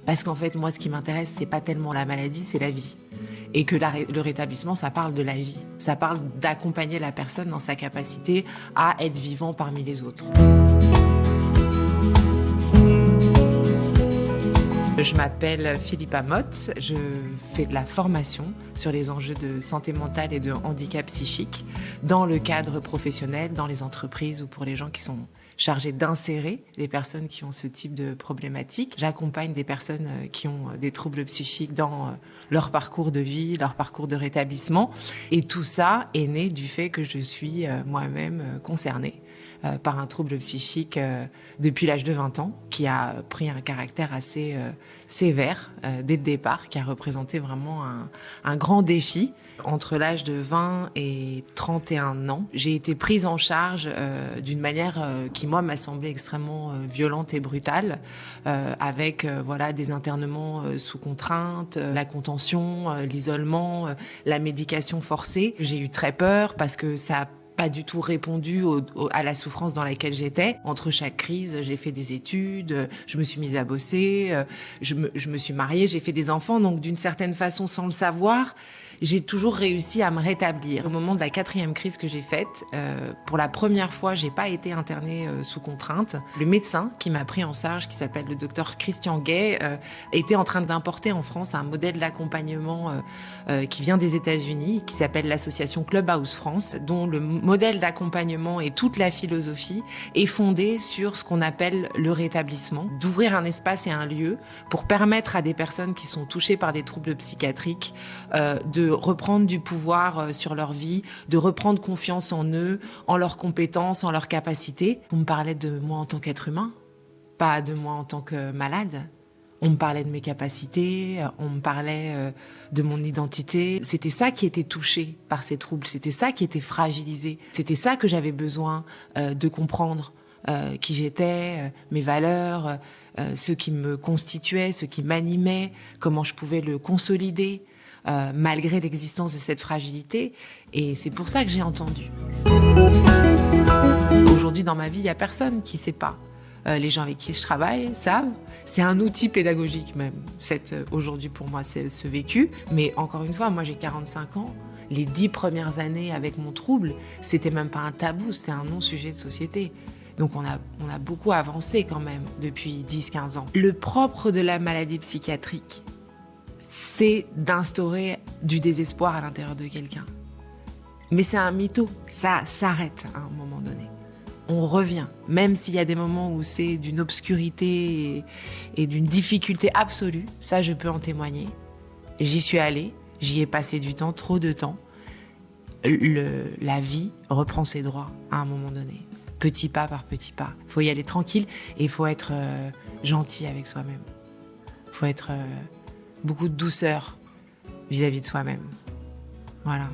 Parce qu'en fait, moi, ce qui m'intéresse, c'est pas tellement la maladie, c'est la vie. Et que le rétablissement, ça parle de la vie. Ça parle d'accompagner la personne dans sa capacité à être vivant parmi les autres. Je m'appelle Philippa Mott, je fais de la formation sur les enjeux de santé mentale et de handicap psychique dans le cadre professionnel, dans les entreprises ou pour les gens qui sont chargés d'insérer les personnes qui ont ce type de problématique. J'accompagne des personnes qui ont des troubles psychiques dans leur parcours de vie, leur parcours de rétablissement. Et tout ça est né du fait que je suis moi-même concernée par un trouble psychique depuis l'âge de 20 ans, qui a pris un caractère assez sévère dès le départ, qui a représenté vraiment un grand défi. Entre l'âge de 20 et 31 ans, j'ai été prise en charge d'une manière qui, moi, m'a semblé extrêmement violente et brutale, avec des internements sous contrainte, la contention, l'isolement, la médication forcée. J'ai eu très peur parce que ça a pas du tout répondu à la souffrance dans laquelle j'étais. Entre chaque crise, j'ai fait des études, je me suis mise à bosser, je me suis mariée, j'ai fait des enfants. Donc, d'une certaine façon, sans le savoir, j'ai toujours réussi à me rétablir. Au moment de la 4e crise que j'ai faite, pour la première fois, j'ai pas été internée sous contrainte. Le médecin qui m'a pris en charge, qui s'appelle le docteur Christian Gay, était en train d'importer en France un modèle d'accompagnement qui vient des États-Unis, qui s'appelle l'association Clubhouse France, dont le modèle d'accompagnement et toute la philosophie est fondée sur ce qu'on appelle le rétablissement, d'ouvrir un espace et un lieu pour permettre à des personnes qui sont touchées par des troubles psychiatriques de reprendre du pouvoir sur leur vie, de reprendre confiance en eux, en leurs compétences, en leurs capacités. On me parlait de moi en tant qu'être humain, pas de moi en tant que malade. On me parlait de mes capacités, on me parlait de mon identité. C'était ça qui était touché par ces troubles, c'était ça qui était fragilisé. C'était ça que j'avais besoin de comprendre, qui j'étais, mes valeurs, ce qui me constituait, ce qui m'animait, comment je pouvais le consolider, malgré l'existence de cette fragilité. Et c'est pour ça que j'ai entendu. Aujourd'hui, dans ma vie, il n'y a personne qui ne sait pas. Les gens avec qui je travaille savent. C'est un outil pédagogique même, aujourd'hui pour moi, c'est ce vécu. Mais encore une fois, moi j'ai 45 ans. Les 10 premières années avec mon trouble, c'était même pas un tabou, c'était un non-sujet de société. Donc on a beaucoup avancé quand même depuis 10-15 ans. Le propre de la maladie psychiatrique, c'est d'instaurer du désespoir à l'intérieur de quelqu'un. Mais c'est un mytho, ça s'arrête à un moment donné. On revient, même s'il y a des moments où c'est d'une obscurité et d'une difficulté absolue, ça je peux en témoigner. J'y suis allée, j'y ai passé du temps, trop de temps. La vie reprend ses droits à un moment donné, petit pas par petit pas. Il faut y aller tranquille et il faut être gentil avec soi-même. Il faut être beaucoup de douceur vis-à-vis de soi-même. Voilà.